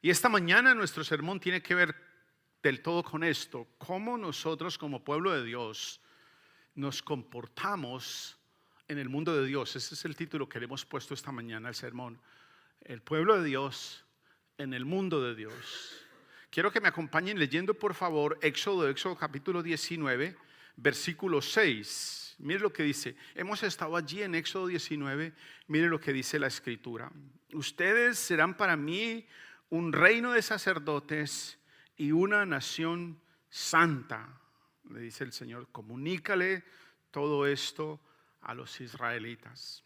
Y esta mañana nuestro sermón tiene que ver del todo con esto: cómo nosotros como pueblo de Dios nos comportamos en el mundo de Dios. Ese es el título que le hemos puesto esta mañana al sermón: el pueblo de Dios en el mundo de Dios. Quiero que me acompañen leyendo por favor Éxodo capítulo 19, versículo 6. Mire lo que dice. Hemos estado allí en Éxodo 19. Mire lo que dice la escritura: ustedes serán para mí un reino de sacerdotes y una nación santa. Le dice el Señor: comunícale todo esto a los israelitas.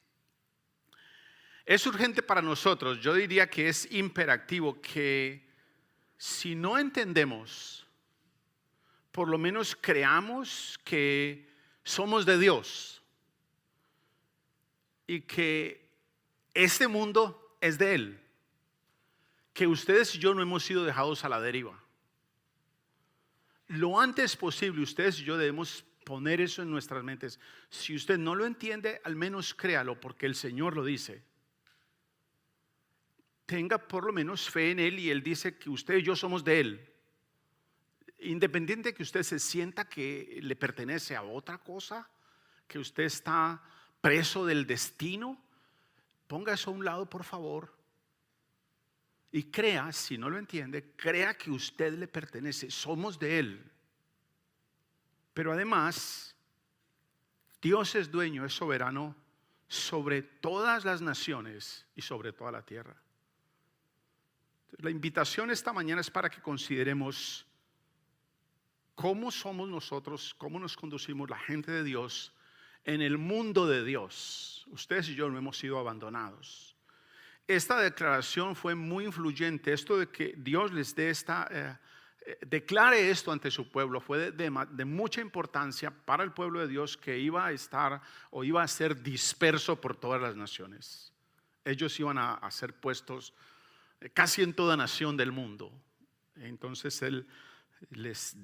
Es urgente para nosotros, yo diría que es imperativo, que si no entendemos, por lo menos creamos que somos de Dios y que este mundo es de Él, que ustedes y yo no hemos sido dejados a la deriva. Lo antes posible ustedes y yo debemos poner eso en nuestras mentes. Si usted no lo entiende, al menos créalo, porque el Señor lo dice. Tenga por lo menos fe en Él, y Él dice que usted y yo somos de Él. Independiente de que usted se sienta que le pertenece a otra cosa, que usted está preso del destino, ponga eso a un lado por favor y crea, si no lo entiende, crea que usted le pertenece, somos de Él. Pero además, Dios es dueño, es soberano sobre todas las naciones y sobre toda la tierra. La invitación esta mañana es para que consideremos cómo somos nosotros, cómo nos conducimos la gente de Dios en el mundo de Dios. Ustedes y yo no hemos sido abandonados. Esta declaración fue muy influyente. Esto de que Dios les dé declare esto ante su pueblo fue de mucha importancia para el pueblo de Dios, que iba a estar o iba a ser disperso por todas las naciones. Ellos iban a ser puestos casi en toda nación del mundo. Entonces Él les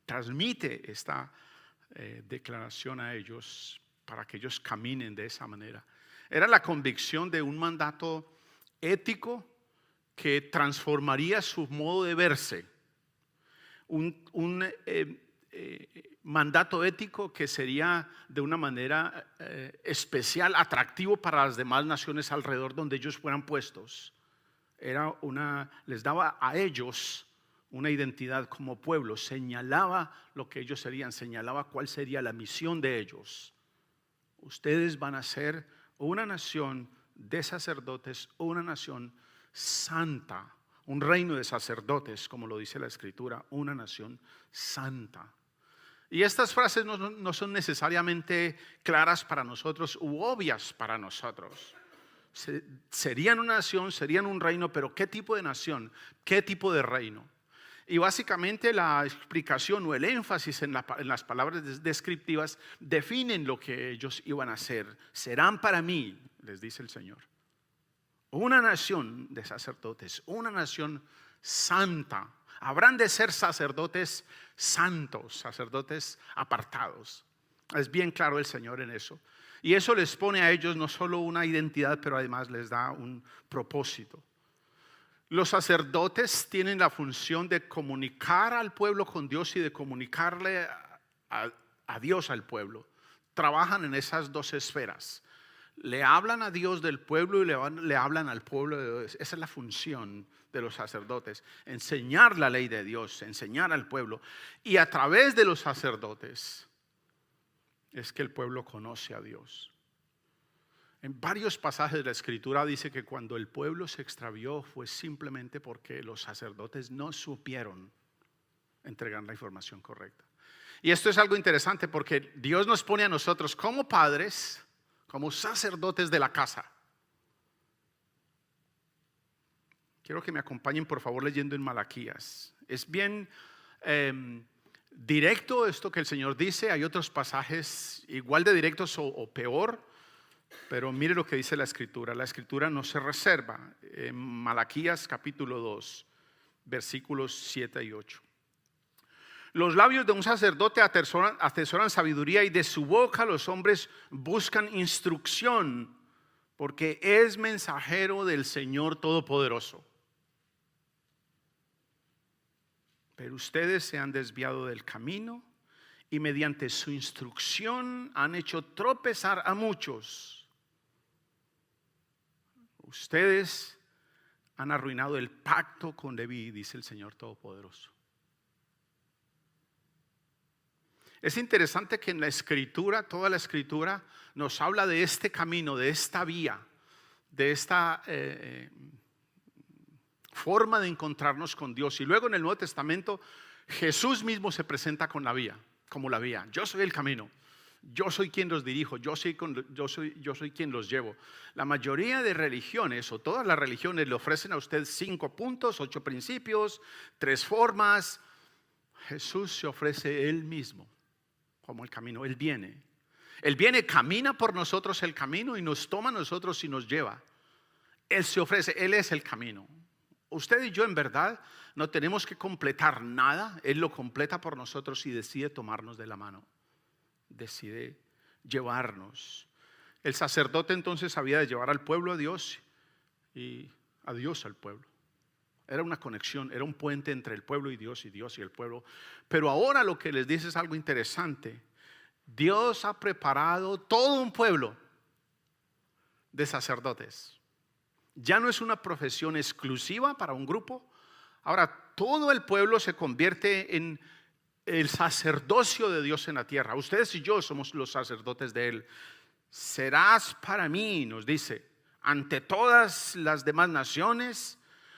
transmite esta declaración a ellos para que ellos caminen de esa manera. Era la convicción de un mandato ético que transformaría su modo de verse. Un mandato ético que sería de una manera especial, atractivo para las demás naciones alrededor donde ellos fueran puestos. Les daba a ellos una identidad como pueblo, señalaba lo que ellos serían, señalaba cuál sería la misión de ellos. Ustedes van a ser una nación de sacerdotes, una nación santa, un reino de sacerdotes, como lo dice la escritura, una nación santa. Y estas frases no son necesariamente claras para nosotros u obvias para nosotros. Serían una nación, serían un reino, pero ¿qué tipo de nación? ¿Qué tipo de reino? Y básicamente la explicación o el énfasis en las palabras descriptivas definen lo que ellos iban a hacer. Serán para mí, les dice el Señor, una nación de sacerdotes, una nación santa. Habrán de ser sacerdotes santos, sacerdotes apartados. Es bien claro el Señor en eso. Y eso les pone a ellos no solo una identidad, pero además les da un propósito. Los sacerdotes tienen la función de comunicar al pueblo con Dios y de comunicarle a Dios al pueblo. Trabajan en esas dos esferas. Le hablan a Dios del pueblo y le hablan al pueblo de Dios. Esa es la función de los sacerdotes: enseñar la ley de Dios, enseñar al pueblo. Y a través de los sacerdotes es que el pueblo conoce a Dios. En varios pasajes de la escritura dice que cuando el pueblo se extravió fue simplemente porque los sacerdotes no supieron entregar la información correcta. Y esto es algo interesante porque Dios nos pone a nosotros como padres, como sacerdotes de la casa. Quiero que me acompañen por favor leyendo en Malaquías. Es bien directo esto que el Señor dice. Hay otros pasajes igual de directos o peor, pero mire lo que dice la escritura. La escritura no se reserva. En Malaquías capítulo 2, versículos 7 y 8. Los labios de un sacerdote atesoran sabiduría, y de su boca los hombres buscan instrucción porque es mensajero del Señor Todopoderoso. Pero ustedes se han desviado del camino y mediante su instrucción han hecho tropezar a muchos. Ustedes han arruinado el pacto con Leví, dice el Señor Todopoderoso. Es interesante que en la Escritura, toda la Escritura nos habla de este camino, de esta vía, de esta forma de encontrarnos con Dios. Y luego en el Nuevo Testamento Jesús mismo se presenta con la vía, como la vía. Yo soy el camino, yo soy quien los dirijo, yo soy quien los llevo. La mayoría de religiones o todas las religiones le ofrecen a usted 5 puntos, 8 principios, 3 formas. Jesús se ofrece Él mismo como el camino. Él viene, camina por nosotros el camino y nos toma a nosotros y nos lleva. Él se ofrece, Él es el camino. Usted y yo en verdad no tenemos que completar nada. Él lo completa por nosotros y decide tomarnos de la mano, decide llevarnos. El sacerdote entonces había de llevar al pueblo a Dios y a Dios al pueblo. Era una conexión, era un puente entre el pueblo y Dios y el pueblo. Pero ahora lo que les dice es algo interesante. Dios ha preparado todo un pueblo de sacerdotes. Ya no es una profesión exclusiva para un grupo. Ahora todo el pueblo se convierte en el sacerdocio de Dios en la tierra. Ustedes y yo somos los sacerdotes de Él. Serás para mí, nos dice, ante todas las demás naciones,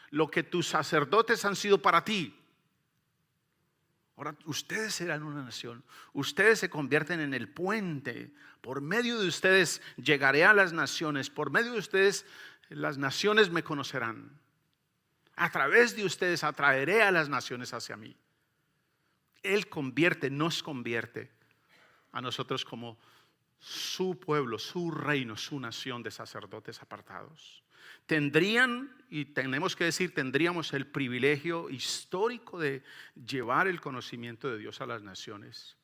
lo que tus sacerdotes han sido para ti. Ahora ustedes serán una nación. Ustedes se convierten en el puente. Por medio de ustedes llegaré a las naciones. Por medio de ustedes las naciones me conocerán. A través de ustedes atraeré a las naciones hacia mí. Él nos convierte a nosotros como su pueblo, su reino, su nación de sacerdotes apartados. Tendríamos el privilegio histórico de llevar el conocimiento de Dios a las naciones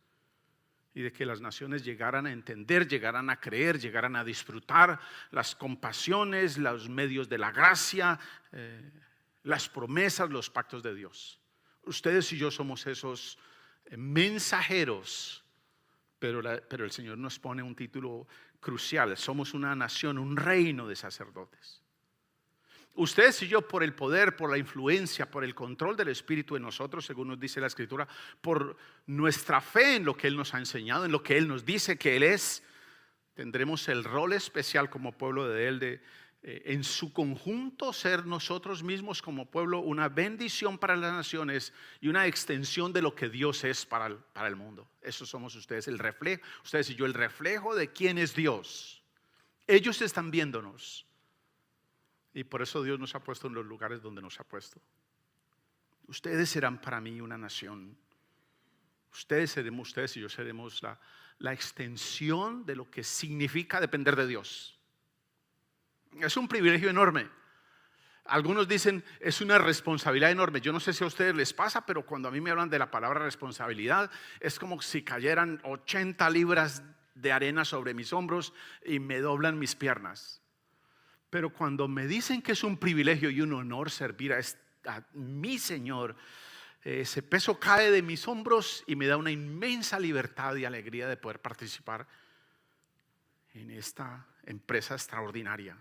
y de que las naciones llegaran a entender, llegaran a creer, llegaran a disfrutar las compasiones, los medios de la gracia, las promesas, los pactos de Dios. Ustedes y yo somos esos mensajeros, pero el Señor nos pone un título crucial. Somos una nación, un reino de sacerdotes. Ustedes y yo, por el poder, por la influencia, por el control del Espíritu en nosotros, según nos dice la Escritura, por nuestra fe en lo que Él nos ha enseñado, en lo que Él nos dice que Él es, tendremos el rol especial como pueblo de Él de en su conjunto ser nosotros mismos como pueblo una bendición para las naciones y una extensión de lo que Dios es para el mundo. Eso somos ustedes, el reflejo, ustedes y yo, el reflejo de quién es Dios. Ellos están viéndonos y por eso Dios nos ha puesto en los lugares donde nos ha puesto. Ustedes serán para mí una nación. Ustedes y yo seremos la extensión de lo que significa depender de Dios. Es un privilegio enorme. Algunos dicen es una responsabilidad enorme. Yo no sé si a ustedes les pasa, pero cuando a mí me hablan de la palabra responsabilidad, es como si cayeran 80 libras de arena sobre mis hombros y me doblan mis piernas. Pero cuando me dicen que es un privilegio y un honor servir a mi Señor, ese peso cae de mis hombros y me da una inmensa libertad y alegría de poder participar en esta empresa extraordinaria.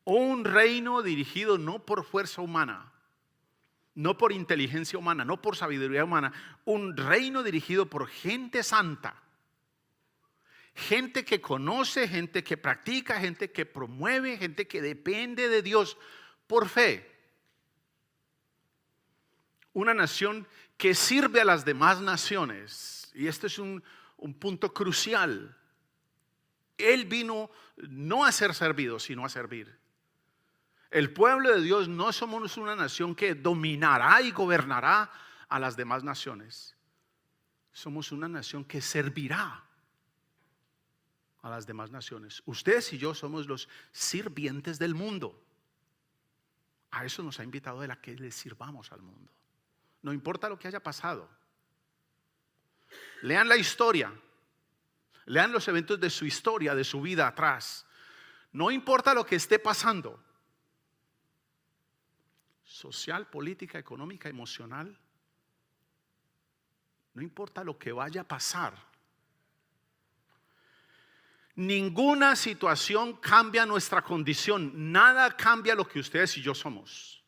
Un reino dirigido no por fuerza humana, no por inteligencia humana, no por sabiduría humana. Un reino dirigido por gente santa, gente que conoce, gente que practica, gente que promueve, gente que depende de Dios por fe. Una nación que sirve a las demás naciones. Y este es un punto crucial. Él vino no a ser servido, sino a servir. El pueblo de Dios no somos una nación que dominará y gobernará a las demás naciones. Somos una nación que servirá a las demás naciones. Ustedes y yo somos los sirvientes del mundo. A eso nos ha invitado Él, a que le sirvamos al mundo. No importa lo que haya pasado. Lean la historia. Lean los eventos de su historia, de su vida atrás. No importa lo que esté pasando, social, política, económica, emocional, no importa lo que vaya a pasar, ninguna situación cambia nuestra condición, nada cambia lo que ustedes y yo somos.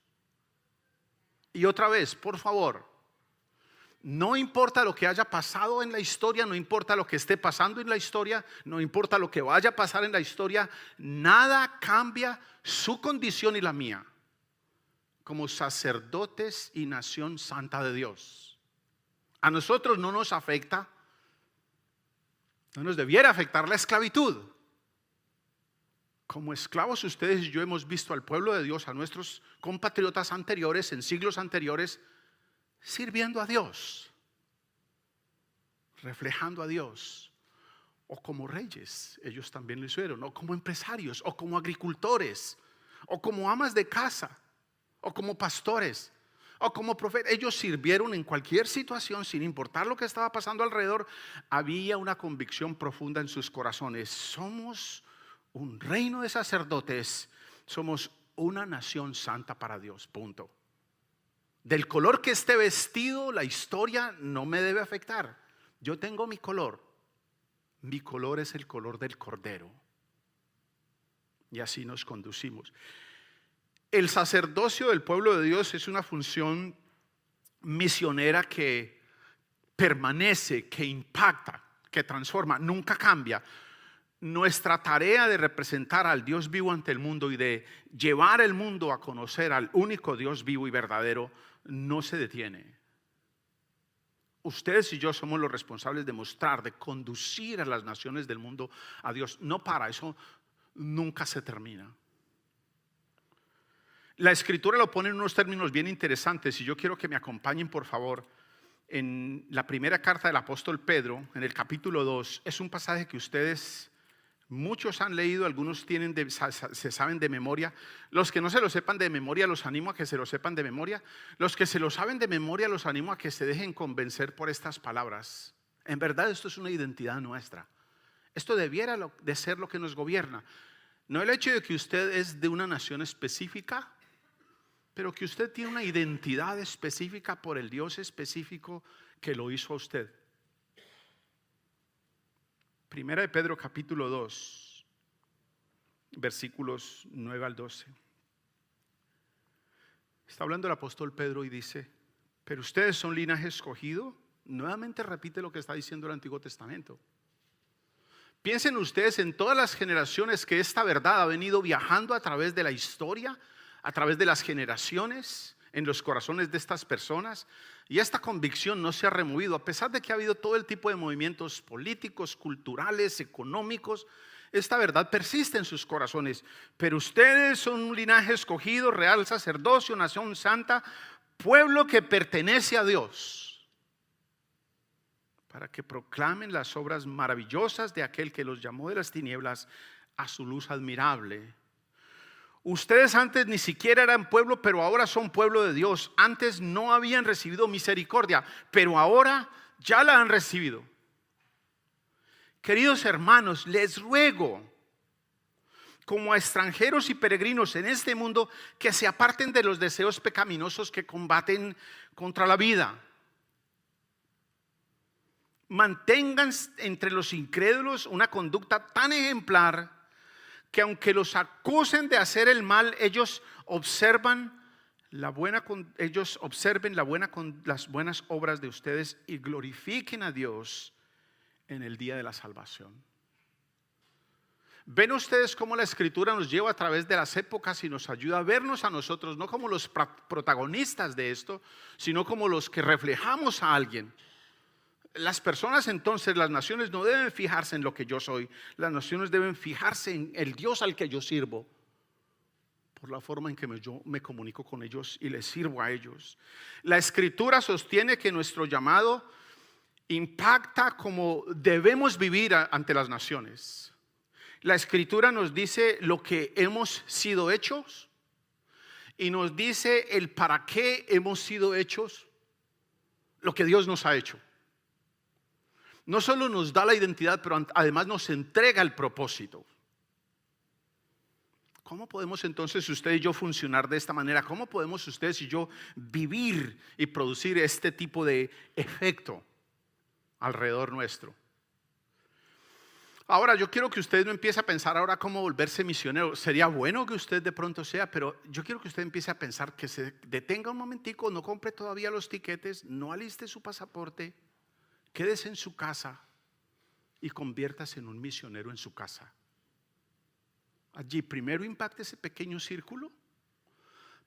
Y otra vez, por favor, no importa lo que haya pasado en la historia, no importa lo que esté pasando en la historia, no importa lo que vaya a pasar en la historia, nada cambia su condición y la mía como sacerdotes y nación santa de Dios. A nosotros no nos afecta, no nos debiera afectar la esclavitud. Como esclavos ustedes y yo hemos visto al pueblo de Dios, a nuestros compatriotas anteriores, en siglos anteriores, sirviendo a Dios, reflejando a Dios, o como reyes, ellos también lo hicieron, o como empresarios, o como agricultores, o como amas de casa, o como pastores, o como profetas. Ellos sirvieron en cualquier situación, sin importar lo que estaba pasando alrededor. Había una convicción profunda en sus corazones: somos un reino de sacerdotes, somos una nación santa para Dios, punto. Del color que esté vestido, la historia no me debe afectar. Yo tengo mi color es el color del Cordero, y así nos conducimos. El sacerdocio del pueblo de Dios es una función misionera que permanece, que impacta, que transforma, nunca cambia. Nuestra tarea de representar al Dios vivo ante el mundo y de llevar el mundo a conocer al único Dios vivo y verdadero no se detiene. Ustedes y yo somos los responsables de mostrar, de conducir a las naciones del mundo a Dios. No para, eso nunca se termina. La Escritura lo pone en unos términos bien interesantes, y yo quiero que me acompañen, por favor, en la primera carta del apóstol Pedro, en el capítulo 2. Es un pasaje que ustedes, muchos han leído, algunos se saben de memoria. Los que no se lo sepan de memoria, los animo a que se lo sepan de memoria. Los que se lo saben de memoria, los animo a que se dejen convencer por estas palabras. En verdad, esto es una identidad nuestra. Esto debiera de ser lo que nos gobierna. No el hecho de que usted es de una nación específica, pero que usted tiene una identidad específica por el Dios específico que lo hizo a usted. Primera de Pedro capítulo 2, versículos 9 al 12. Está hablando el apóstol Pedro y dice: pero ustedes son linaje escogido. Nuevamente repite lo que está diciendo el Antiguo Testamento. Piensen ustedes en todas las generaciones que esta verdad ha venido viajando a través de la historia, a través de las generaciones, en los corazones de estas personas, y esta convicción no se ha removido, a pesar de que ha habido todo el tipo de movimientos políticos, culturales, económicos. Esta verdad persiste en sus corazones. Pero ustedes son un linaje escogido, real sacerdocio, nación santa, pueblo que pertenece a Dios, para que proclamen las obras maravillosas de aquel que los llamó de las tinieblas a su luz admirable. Ustedes antes ni siquiera eran pueblo, pero ahora son pueblo de Dios. Antes no habían recibido misericordia, pero ahora ya la han recibido. Queridos hermanos, les ruego, como a extranjeros y peregrinos en este mundo, que se aparten de los deseos pecaminosos que combaten contra la vida. Mantengan entre los incrédulos una conducta tan ejemplar que aunque los acusen de hacer el mal, ellos observen las buenas obras de ustedes y glorifiquen a Dios en el día de la salvación. ¿Ven ustedes cómo la Escritura nos lleva a través de las épocas y nos ayuda a vernos a nosotros no como los protagonistas de esto, sino como los que reflejamos a alguien? Las personas entonces, las naciones no deben fijarse en lo que yo soy. Las naciones deben fijarse en el Dios al que yo sirvo, por la forma en que yo me comunico con ellos y les sirvo a ellos. La Escritura sostiene que nuestro llamado impacta como debemos vivir ante las naciones. La Escritura nos dice lo que hemos sido hechos y nos dice el para qué hemos sido hechos, lo que Dios nos ha hecho. No solo nos da la identidad, pero además nos entrega el propósito. ¿Cómo podemos entonces usted y yo funcionar de esta manera? ¿Cómo podemos ustedes y yo vivir y producir este tipo de efecto alrededor nuestro? Ahora yo quiero que usted no empiece a pensar ahora cómo volverse misionero. Sería bueno que usted de pronto sea, pero yo quiero que usted empiece a pensar, que se detenga un momentico, no compre todavía los tiquetes, no aliste su pasaporte, quédese en su casa y conviértase en un misionero en su casa. Allí primero impacte ese pequeño círculo.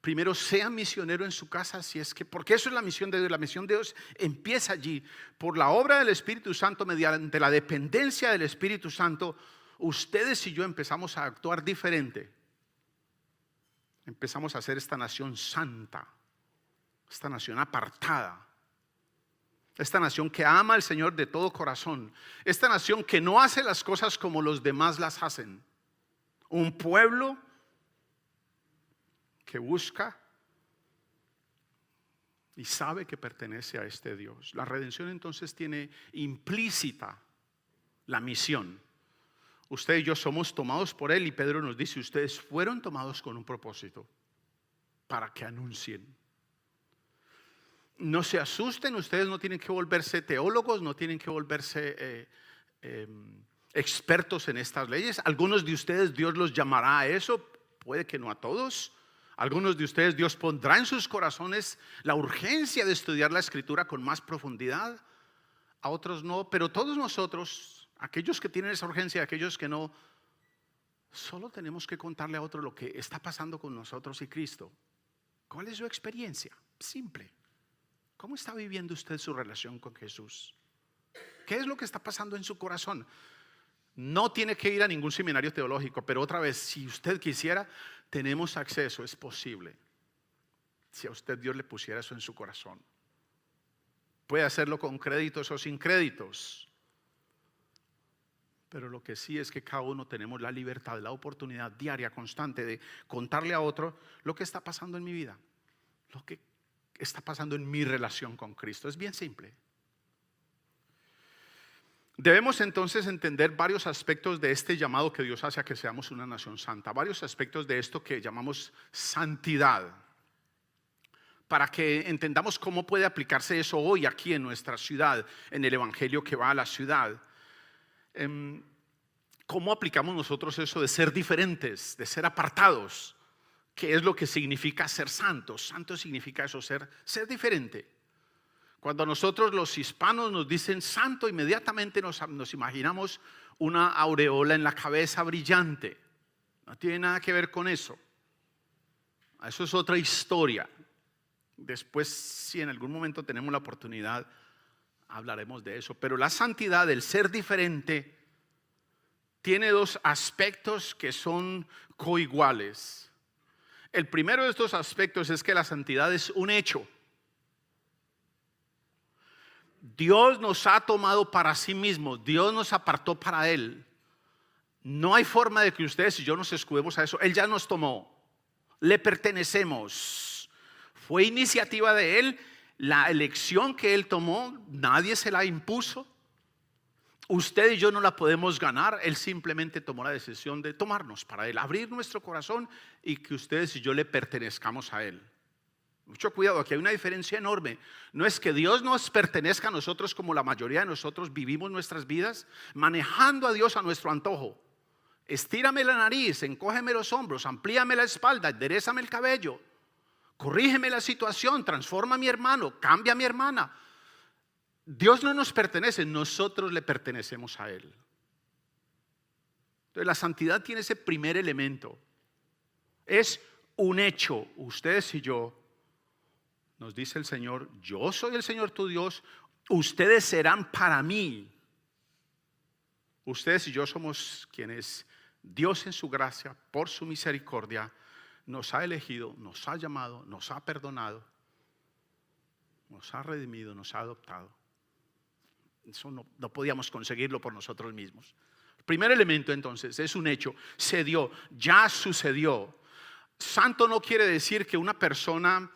Primero sea misionero en su casa, si es que, porque eso es la misión de Dios. La misión de Dios empieza allí. Por la obra del Espíritu Santo, mediante la dependencia del Espíritu Santo, ustedes y yo empezamos a actuar diferente. Empezamos a hacer esta nación santa, esta nación apartada, esta nación que ama al Señor de todo corazón, esta nación que no hace las cosas como los demás las hacen. Un pueblo que busca y sabe que pertenece a este Dios. La redención entonces tiene implícita la misión. Usted y yo somos tomados por Él, y Pedro nos dice: ustedes fueron tomados con un propósito, para que anuncien. No se asusten, ustedes no tienen que volverse teólogos, no tienen que volverse expertos en estas leyes. Algunos de ustedes Dios los llamará a eso, puede que no a todos. Algunos de ustedes Dios pondrá en sus corazones la urgencia de estudiar la Escritura con más profundidad. A otros no, pero todos nosotros, aquellos que tienen esa urgencia, aquellos que no, solo tenemos que contarle a otro lo que está pasando con nosotros y Cristo. ¿Cuál es su experiencia? Simple. ¿Cómo está viviendo usted su relación con Jesús? ¿Qué es lo que está pasando en su corazón? No tiene que ir a ningún seminario teológico, pero otra vez, si usted quisiera, tenemos acceso, es posible. Si a usted Dios le pusiera eso en su corazón, puede hacerlo con créditos o sin créditos. Pero lo que sí es que cada uno tenemos la libertad, la oportunidad diaria, constante, de contarle a otro lo que está pasando en mi vida, lo que está pasando en mi relación con Cristo. Es bien simple. Debemos entonces entender varios aspectos de este llamado que Dios hace a que seamos una nación santa, varios aspectos de esto que llamamos santidad, para que entendamos cómo puede aplicarse eso hoy aquí en nuestra ciudad, en el evangelio que va a la ciudad. ¿Cómo aplicamos nosotros eso de ser diferentes, de ser apartados? ¿Qué es lo que significa ser santos? Santo significa eso, ser diferente. Cuando nosotros los hispanos nos dicen santo, inmediatamente nos imaginamos una aureola en la cabeza brillante. No tiene nada que ver con eso. Eso es otra historia. Después, si en algún momento tenemos la oportunidad, hablaremos de eso. Pero la santidad, el ser diferente, tiene dos aspectos que son coiguales. El primero de estos aspectos es que la santidad es un hecho. Dios nos ha tomado para sí mismo, Dios nos apartó para Él. No hay forma de que ustedes y yo nos escudemos a eso. Él ya nos tomó, le pertenecemos. Fue iniciativa de Él, la elección que Él tomó, nadie se la impuso. Usted y yo no la podemos ganar. Él simplemente tomó la decisión de tomarnos para Él, abrir nuestro corazón y que ustedes y yo le pertenezcamos a Él. Mucho cuidado, aquí hay una diferencia enorme. No es que Dios nos pertenezca a nosotros como la mayoría de nosotros vivimos nuestras vidas, manejando a Dios a nuestro antojo. Estírame la nariz, encógeme los hombros, amplíame la espalda, enderézame el cabello, corrígeme la situación, transforma a mi hermano, cambia a mi hermana. Dios no nos pertenece, nosotros le pertenecemos a Él. Entonces la santidad tiene ese primer elemento. Es un hecho, ustedes y yo. Nos dice el Señor: yo soy el Señor tu Dios, ustedes serán para mí. Ustedes y yo somos quienes Dios en su gracia, por su misericordia, nos ha elegido, nos ha llamado, nos ha perdonado, nos ha redimido, nos ha adoptado. Eso no podíamos conseguirlo por nosotros mismos. El primer elemento entonces es un hecho, se dio, ya sucedió. Santo no quiere decir que una persona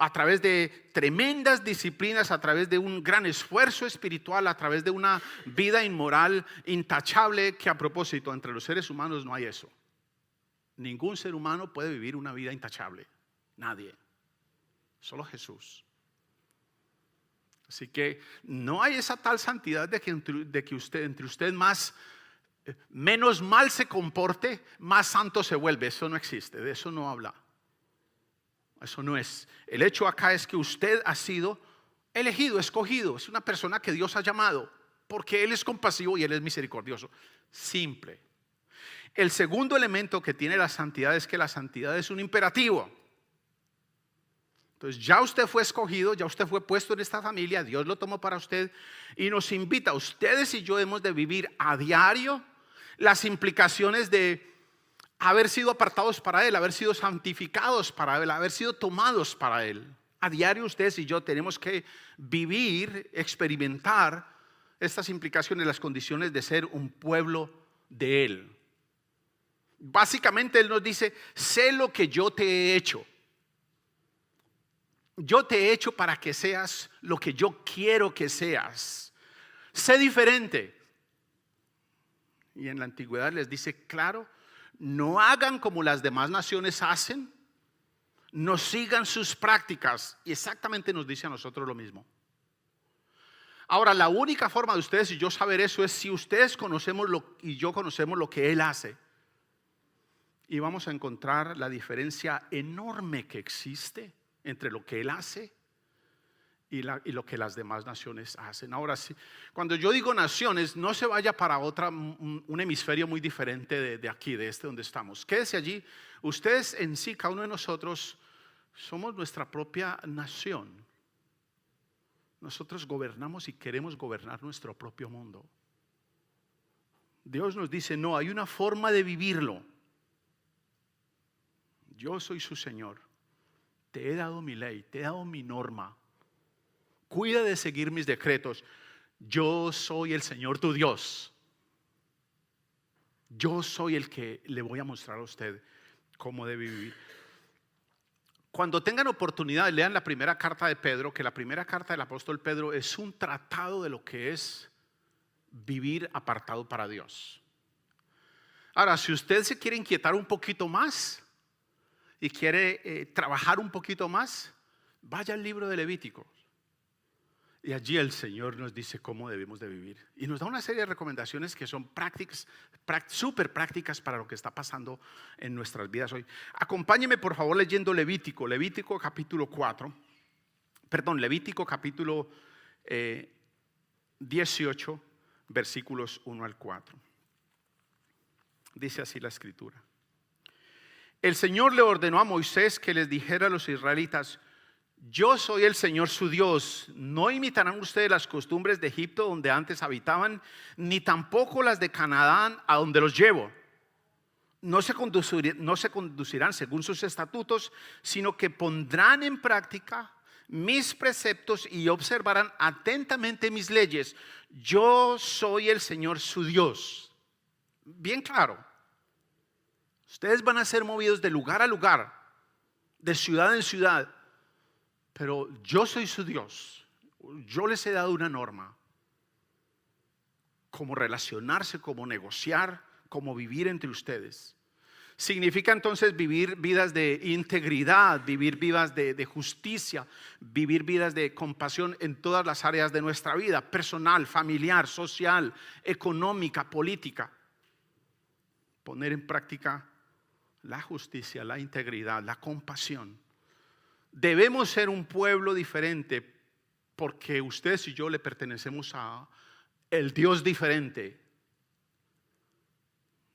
a través de tremendas disciplinas, a través de un gran esfuerzo espiritual, a través de una vida inmoral intachable, que a propósito entre los seres humanos no hay eso. Ningún ser humano puede vivir una vida intachable. Nadie. Solo Jesús. Así que no hay esa tal santidad de que entre usted menos mal se comporte, más santo se vuelve. Eso no existe, de eso no habla. Eso no es. El hecho acá es que usted ha sido elegido, escogido. Es una persona que Dios ha llamado, porque Él es compasivo y Él es misericordioso. Simple. El segundo elemento que tiene la santidad es que la santidad es un imperativo. Entonces ya usted fue escogido, ya usted fue puesto en esta familia, Dios lo tomó para usted y nos invita. Ustedes y yo hemos de vivir a diario las implicaciones de haber sido apartados para Él, haber sido santificados para Él, haber sido tomados para Él. A diario ustedes y yo tenemos que vivir, experimentar estas implicaciones, las condiciones de ser un pueblo de Él. Básicamente Él nos dice: sé lo que yo te he hecho. Yo te he hecho para que seas lo que yo quiero que seas. Sé diferente. Y en la antigüedad les dice claro: no hagan como las demás naciones hacen, no sigan sus prácticas. Y exactamente nos dice a nosotros lo mismo. Ahora, la única forma de ustedes y yo saber eso es si ustedes conocemos y yo conocemos lo que Él hace. Y vamos a encontrar la diferencia enorme que existe entre lo que Él hace y lo que las demás naciones hacen. Ahora sí, cuando yo digo naciones, no se vaya para un hemisferio muy diferente de aquí, de este donde estamos. Quédese allí. Ustedes en sí, cada uno de nosotros, somos nuestra propia nación. Nosotros gobernamos y queremos gobernar nuestro propio mundo. Dios nos dice: no, hay una forma de vivirlo. Yo soy su Señor. Te he dado mi ley, te he dado mi norma. Cuida de seguir mis decretos. Yo soy el Señor tu Dios. Yo soy el que le voy a mostrar a usted cómo debe vivir. Cuando tengan oportunidad, lean la primera carta de Pedro, que la primera carta del apóstol Pedro es un tratado de lo que es vivir apartado para Dios. Ahora, si usted se quiere inquietar un poquito más y quiere trabajar un poquito más, vaya al libro de Levítico. Y allí el Señor nos dice cómo debemos de vivir. Y nos da una serie de recomendaciones que son prácticas, súper prácticas para lo que está pasando en nuestras vidas hoy. Acompáñeme por favor leyendo Levítico capítulo 4. Perdón, Levítico capítulo 18, versículos 1 al 4. Dice así la escritura. El Señor le ordenó a Moisés que les dijera a los israelitas: yo soy el Señor su Dios. No imitarán ustedes las costumbres de Egipto, donde antes habitaban, ni tampoco las de Canaán, a donde los llevo. No se conducirán según sus estatutos, sino que pondrán en práctica mis preceptos y observarán atentamente mis leyes. Yo soy el Señor su Dios. Bien claro. Ustedes van a ser movidos de lugar a lugar, de ciudad en ciudad. Pero yo soy su Dios. Yo les he dado una norma. Cómo relacionarse, cómo negociar, cómo vivir entre ustedes. Significa entonces vivir vidas de integridad, vivir vidas de justicia, vivir vidas de compasión en todas las áreas de nuestra vida: personal, familiar, social, económica, política. Poner en práctica la justicia, la integridad, la compasión. Debemos ser un pueblo diferente porque ustedes y yo le pertenecemos a el Dios diferente.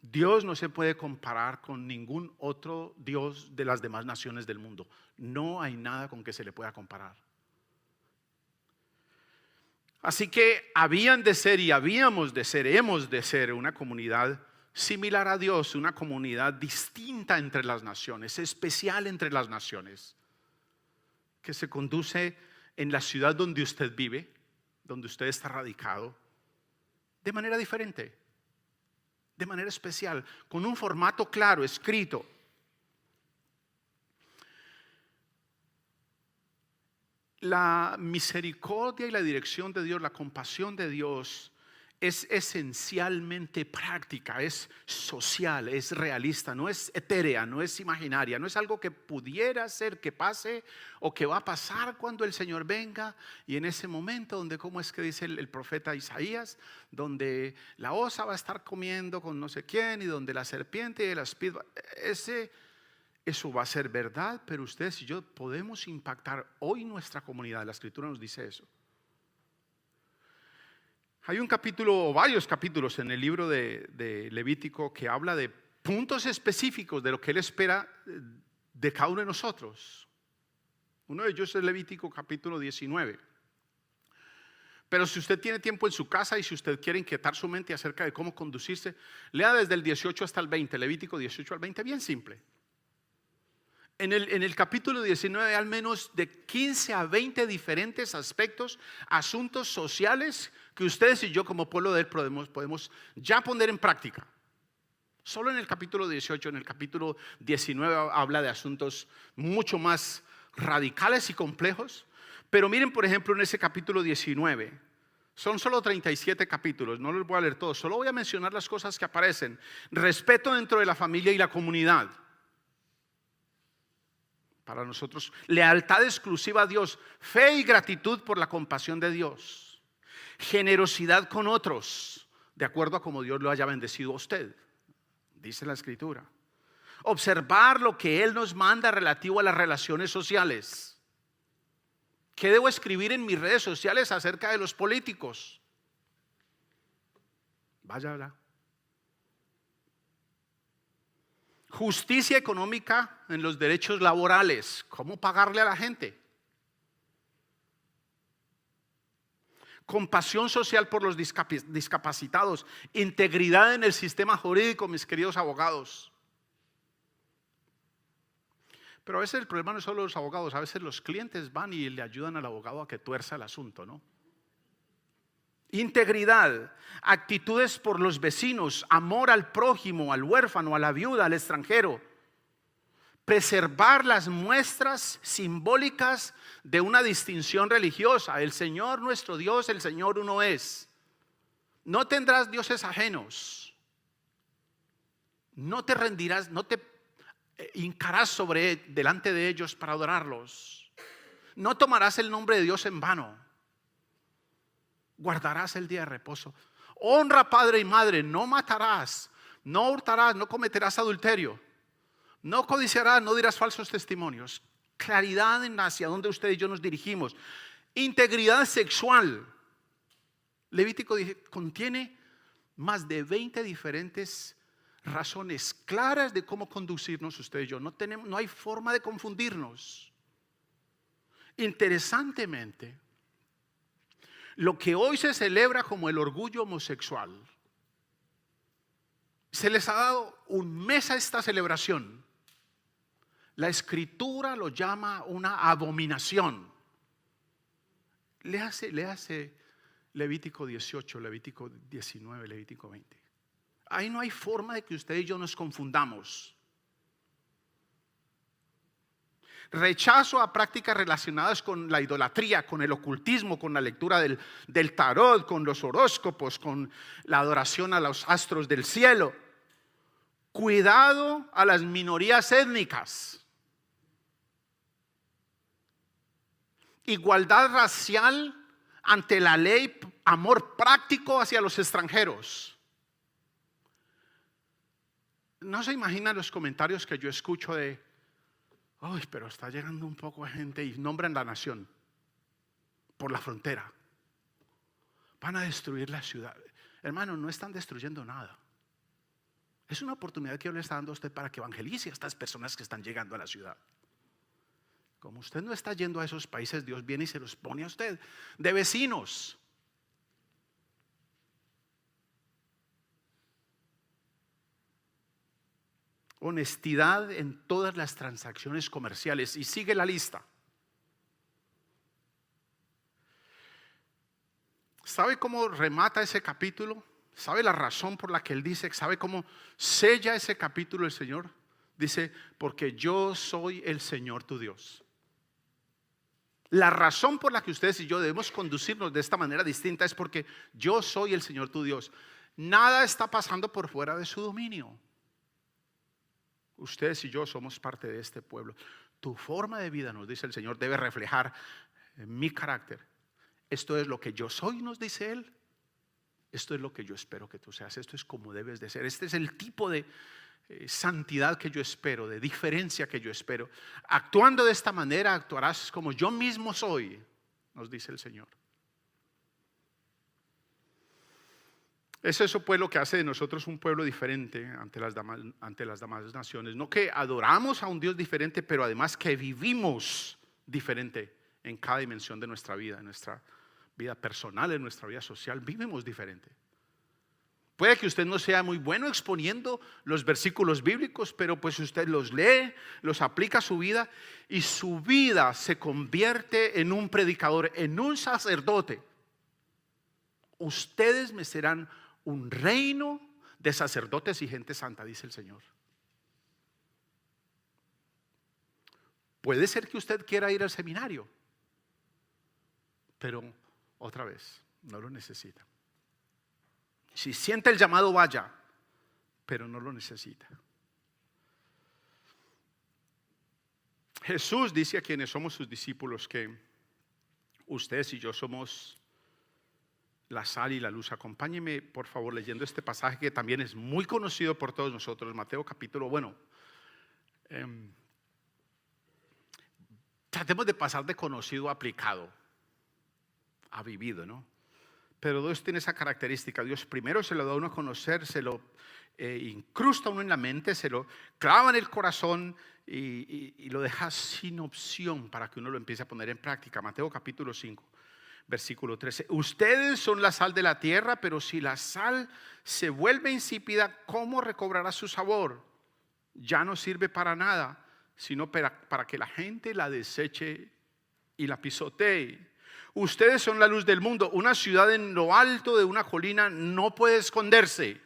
Dios no se puede comparar con ningún otro Dios de las demás naciones del mundo. No hay nada con que se le pueda comparar. Así que habían de ser y habíamos de ser, hemos de ser una comunidad similar a Dios, una comunidad distinta entre las naciones, especial entre las naciones, que se conduce en la ciudad donde usted vive, donde usted está radicado, de manera diferente, de manera especial, con un formato claro, escrito. La misericordia y la dirección de Dios, la compasión de Dios, es esencialmente práctica, es social, es realista, no es etérea, no es imaginaria, no es algo que pudiera ser que pase o que va a pasar cuando el Señor venga. Y en ese momento donde, ¿cómo es que dice el profeta Isaías? Donde la osa va a estar comiendo con no sé quién y donde la serpiente y la espid, eso va a ser verdad, pero ustedes y yo podemos impactar hoy nuestra comunidad. La Escritura nos dice eso. Hay un capítulo o varios capítulos en el libro de Levítico que habla de puntos específicos de lo que Él espera de cada uno de nosotros. Uno de ellos es Levítico capítulo 19. Pero si usted tiene tiempo en su casa y si usted quiere inquietar su mente acerca de cómo conducirse, lea desde el 18 hasta el 20, Levítico 18 al 20, bien simple. En el capítulo 19 hay al menos de 15 a 20 diferentes aspectos, asuntos sociales que ustedes y yo como pueblo de Él podemos ya poner en práctica. Solo en el capítulo 18, en el capítulo 19 habla de asuntos mucho más radicales y complejos. Pero miren, por ejemplo, en ese capítulo 19, son solo 37 capítulos, no los voy a leer todos, solo voy a mencionar las cosas que aparecen. Respeto dentro de la familia y la comunidad. Para nosotros, lealtad exclusiva a Dios, fe y gratitud por la compasión de Dios, generosidad con otros, de acuerdo a como Dios lo haya bendecido a usted, dice la Escritura. Observar lo que Él nos manda relativo a las relaciones sociales. ¿Qué debo escribir en mis redes sociales acerca de los políticos? Vaya. Justicia económica en los derechos laborales. ¿Cómo pagarle a la gente? Compasión social por los discapacitados. Integridad en el sistema jurídico, mis queridos abogados. Pero a veces el problema no es solo los abogados. A veces los clientes van y le ayudan al abogado a que tuerza el asunto, ¿no? Integridad, actitudes por los vecinos, amor al prójimo, al huérfano, a la viuda, al extranjero. Preservar las muestras simbólicas de una distinción religiosa. El Señor nuestro Dios, el Señor uno es. No tendrás dioses ajenos. No te rendirás, no te hincarás delante de ellos para adorarlos. No tomarás el nombre de Dios en vano. Guardarás el día de reposo. Honra padre y madre. No matarás, no hurtarás, no cometerás adulterio, no codiciarás, no dirás falsos testimonios. Claridad en hacia dónde usted y yo nos dirigimos. Integridad sexual. Levítico contiene más de 20 diferentes razones claras de cómo conducirnos usted y yo. No hay forma de confundirnos. Interesantemente, lo que hoy se celebra como el orgullo homosexual, se les ha dado un mes a esta celebración. La Escritura lo llama una abominación. Léase Levítico 18, Levítico 19, Levítico 20. Ahí no hay forma de que usted y yo nos confundamos. Rechazo a prácticas relacionadas con la idolatría, con el ocultismo, con la lectura del tarot, con los horóscopos, con la adoración a los astros del cielo. Cuidado a las minorías étnicas. Igualdad racial ante la ley, amor práctico hacia los extranjeros. No se imaginan los comentarios que yo escucho de: ay, pero está llegando un poco de gente, y nombran la nación por la frontera. Van a destruir la ciudad. Hermano, no están destruyendo nada. Es una oportunidad que Dios le está dando a usted para que evangelice a estas personas que están llegando a la ciudad. Como usted no está yendo a esos países, Dios viene y se los pone a usted de vecinos. Honestidad en todas las transacciones comerciales. Y sigue la lista. ¿Sabe cómo remata ese capítulo? ¿Sabe la razón por la que él dice? ¿Sabe cómo sella ese capítulo el Señor? Dice: porque yo soy el Señor tu Dios. La razón por la que ustedes y yo debemos conducirnos de esta manera distinta es porque yo soy el Señor tu Dios. Nada está pasando por fuera de su dominio. Ustedes y yo somos parte de este pueblo. Tu forma de vida, nos dice el Señor, debe reflejar mi carácter. Esto es lo que yo soy, nos dice Él. Esto es lo que yo espero que tú seas. Esto es como debes de ser. Este es el tipo de santidad que yo espero, de diferencia que yo espero. Actuando de esta manera, actuarás como yo mismo soy, nos dice el Señor. Es eso pues lo que hace de nosotros un pueblo diferente ante las demás naciones. No que adoramos a un Dios diferente, pero además que vivimos diferente en cada dimensión de nuestra vida, en nuestra vida personal, en nuestra vida social. Vivimos diferente. Puede que usted no sea muy bueno exponiendo los versículos bíblicos, pero pues usted los lee, los aplica a su vida y su vida se convierte en un predicador, en un sacerdote. Ustedes me serán un reino de sacerdotes y gente santa, dice el Señor. Puede ser que usted quiera ir al seminario, pero otra vez, no lo necesita. Si siente el llamado, vaya, pero no lo necesita. Jesús dice a quienes somos sus discípulos que ustedes y yo somos la sal y la luz. Acompáñenme por favor leyendo este pasaje que también es muy conocido por todos nosotros. Mateo capítulo, tratemos de pasar de conocido a aplicado, a vivido, ¿no? Pero Dios tiene esa característica. Dios primero se lo da a uno a conocer, se lo incrusta a uno en la mente, se lo clava en el corazón y lo deja sin opción para que uno lo empiece a poner en práctica. Mateo capítulo 5, versículo 13. Ustedes son la sal de la tierra, pero si la sal se vuelve insípida, ¿cómo recobrará su sabor? Ya no sirve para nada, sino para que la gente la deseche y la pisotee. Ustedes son la luz del mundo. Una ciudad en lo alto de una colina no puede esconderse,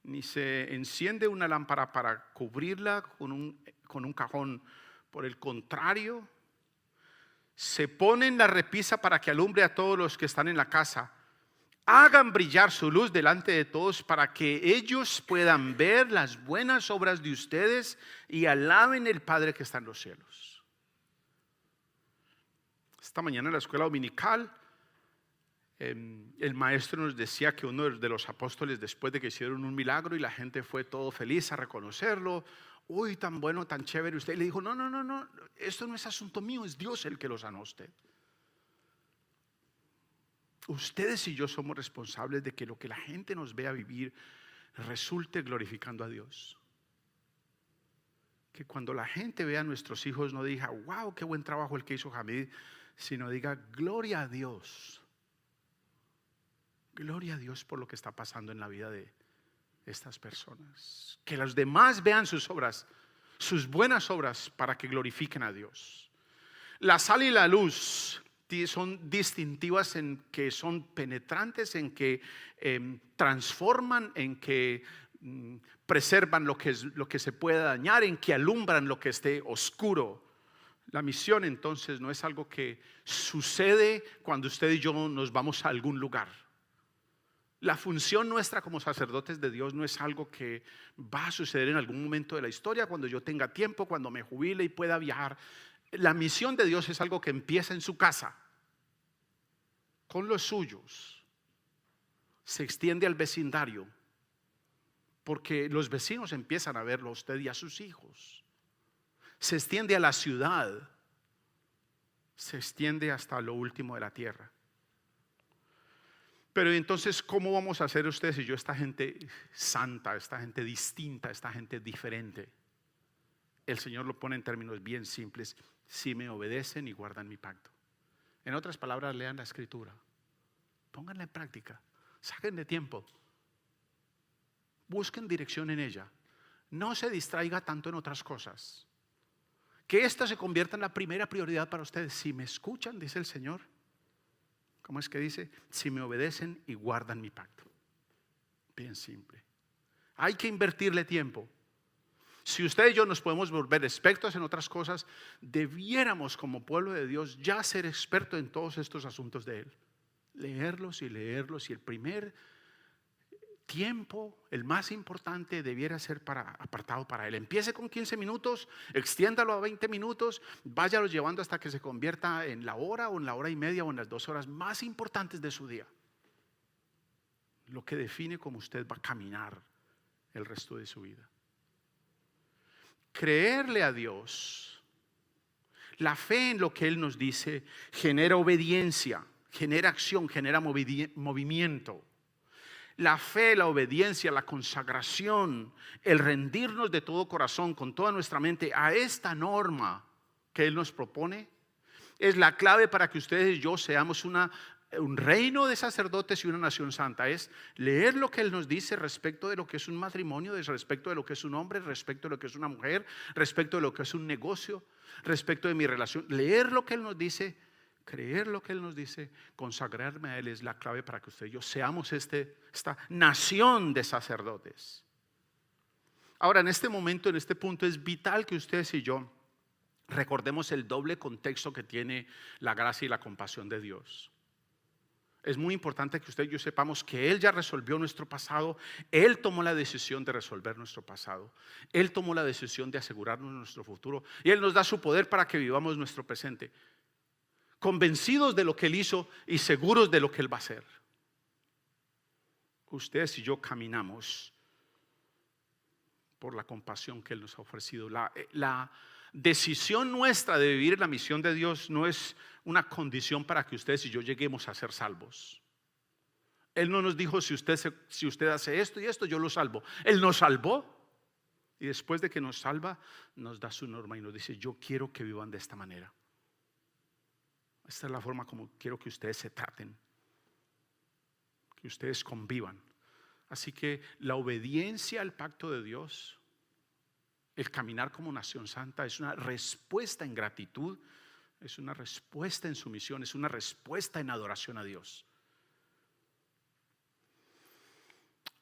ni se enciende una lámpara para cubrirla con un cajón. Por el contrario, se pone en la repisa para que alumbre a todos los que están en la casa. Hagan brillar su luz delante de todos para que ellos puedan ver las buenas obras de ustedes y alaben al Padre que está en los cielos. Esta mañana en la escuela dominical, el maestro nos decía que uno de los apóstoles, después de que hicieron un milagro y la gente fue todo feliz a reconocerlo, uy, tan bueno, tan chévere, usted le dijo, no, esto no es asunto mío, es Dios el que lo sanó a usted. Ustedes y yo somos responsables de que lo que la gente nos vea vivir resulte glorificando a Dios. Que cuando la gente vea a nuestros hijos no diga, wow, qué buen trabajo el que hizo Hamid, sino diga, gloria a Dios. Gloria a Dios por lo que está pasando en la vida de estas personas. Que los demás vean sus obras, sus buenas obras, para que glorifiquen a Dios. La sal y la luz son distintivas en que son penetrantes, en que transforman, en que preservan lo que se pueda dañar, en que alumbran lo que esté oscuro. La misión entonces no es algo que sucede cuando usted y yo nos vamos a algún lugar. La función nuestra como sacerdotes de Dios no es algo que va a suceder en algún momento de la historia, cuando yo tenga tiempo, cuando me jubile y pueda viajar. La misión de Dios es algo que empieza en su casa, con los suyos, se extiende al vecindario, porque los vecinos empiezan a verlo a usted y a sus hijos. Se extiende a la ciudad, se extiende hasta lo último de la tierra. Pero entonces, ¿cómo vamos a hacer ustedes y yo esta gente santa, esta gente distinta, esta gente diferente? El Señor lo pone en términos bien simples: si me obedecen y guardan mi pacto. En otras palabras, lean la escritura, pónganla en práctica, saquen de tiempo, busquen dirección en ella, no se distraiga tanto en otras cosas. Que esta se convierta en la primera prioridad para ustedes. Si me escuchan, dice el Señor, ¿cómo es que dice? Si me obedecen y guardan mi pacto. Bien simple. Hay que invertirle tiempo. Si usted y yo nos podemos volver expertos en otras cosas, debiéramos como pueblo de Dios ya ser expertos en todos estos asuntos de Él. Leerlos y leerlos, y el primer tiempo, el más importante, debiera ser apartado para Él. Empiece con 15 minutos, extiéndalo a 20 minutos, váyalo llevando hasta que se convierta en la hora o en la hora y media o en las 2 horas más importantes de su día. Lo que define cómo usted va a caminar el resto de su vida. Creerle a Dios, la fe en lo que Él nos dice, genera obediencia, genera acción, genera movimiento. La fe, la obediencia, la consagración, el rendirnos de todo corazón, con toda nuestra mente a esta norma que Él nos propone, es la clave para que ustedes y yo seamos un reino de sacerdotes y una nación santa. Es leer lo que Él nos dice respecto de lo que es un matrimonio, respecto de lo que es un hombre, respecto de lo que es una mujer, respecto de lo que es un negocio, respecto de mi relación. Leer lo que Él nos dice, creer lo que Él nos dice, consagrarme a Él es la clave para que usted y yo seamos esta nación de sacerdotes. Ahora, en este momento, en este punto, es vital que ustedes y yo recordemos el doble contexto que tiene la gracia y la compasión de Dios. Es muy importante que usted y yo sepamos que Él ya resolvió nuestro pasado. Él tomó la decisión de resolver nuestro pasado. Él tomó la decisión de asegurarnos nuestro futuro. Y Él nos da su poder para que vivamos nuestro presente, convencidos de lo que Él hizo y seguros de lo que Él va a hacer. Ustedes y yo caminamos por la compasión que Él nos ha ofrecido. La decisión nuestra de vivir la misión de Dios no es una condición para que ustedes y yo lleguemos a ser salvos. Él no nos dijo: si usted hace esto y esto, yo lo salvo. Él nos salvó, y después de que nos salva, nos da su norma y nos dice: yo quiero que vivan de esta manera. Esta es la forma como quiero que ustedes se traten, que ustedes convivan. Así que la obediencia al pacto de Dios, el caminar como nación santa, es una respuesta en gratitud, es una respuesta en sumisión, es una respuesta en adoración a Dios.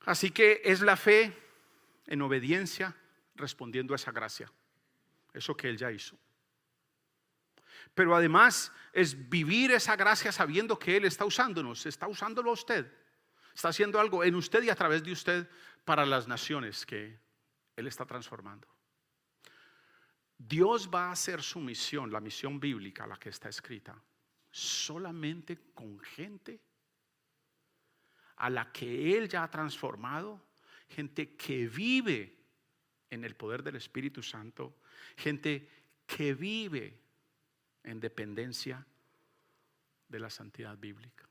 Así que es la fe en obediencia respondiendo a esa gracia, eso que Él ya hizo. Pero además es vivir esa gracia sabiendo que Él está usándonos, está usándolo a usted, está haciendo algo en usted y a través de usted para las naciones que Él está transformando. Dios va a hacer su misión, la misión bíblica, la que está escrita, solamente con gente a la que Él ya ha transformado, gente que vive en el poder del Espíritu Santo, gente que vive en dependencia de la santidad bíblica.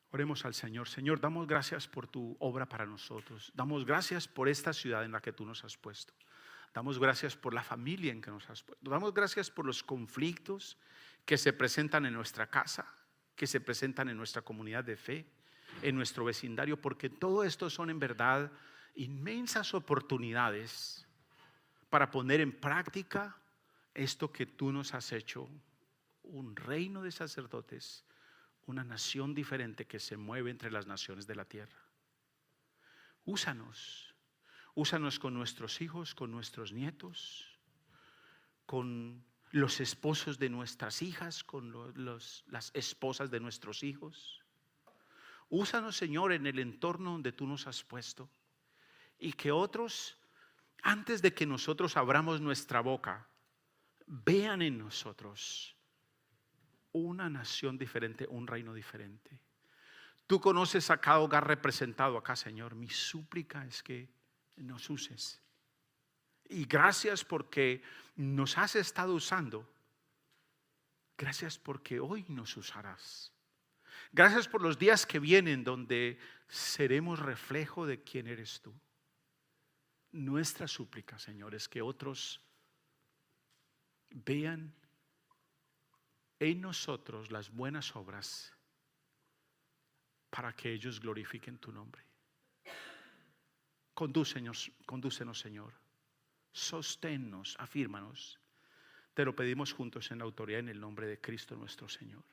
Oremos al Señor. Señor, damos gracias por tu obra para nosotros. Damos gracias por esta ciudad en la que tú nos has puesto. Damos gracias por la familia en que nos has puesto. Damos gracias por los conflictos que se presentan en nuestra casa, que se presentan en nuestra comunidad de fe, en nuestro vecindario, porque todo esto son en verdad inmensas oportunidades para poner en práctica esto que tú nos has hecho, un reino de sacerdotes, una nación diferente que se mueve entre las naciones de la tierra. Úsanos con nuestros hijos, con nuestros nietos, con los esposos de nuestras hijas, con las esposas de nuestros hijos. Úsanos, Señor, en el entorno donde tú nos has puesto, y que otros, antes de que nosotros abramos nuestra boca, vean en nosotros una nación diferente, un reino diferente. Tú conoces a cada hogar representado acá, Señor. Mi súplica es que nos uses. Y gracias porque nos has estado usando. Gracias porque hoy nos usarás. Gracias por los días que vienen donde seremos reflejo de quién eres tú. Nuestra súplica, Señor, es que otros vean en nosotros las buenas obras para que ellos glorifiquen tu nombre. Condúcenos, Señor. Sosténnos, afírmanos. Te lo pedimos juntos en la autoridad, en el nombre de Cristo nuestro Señor.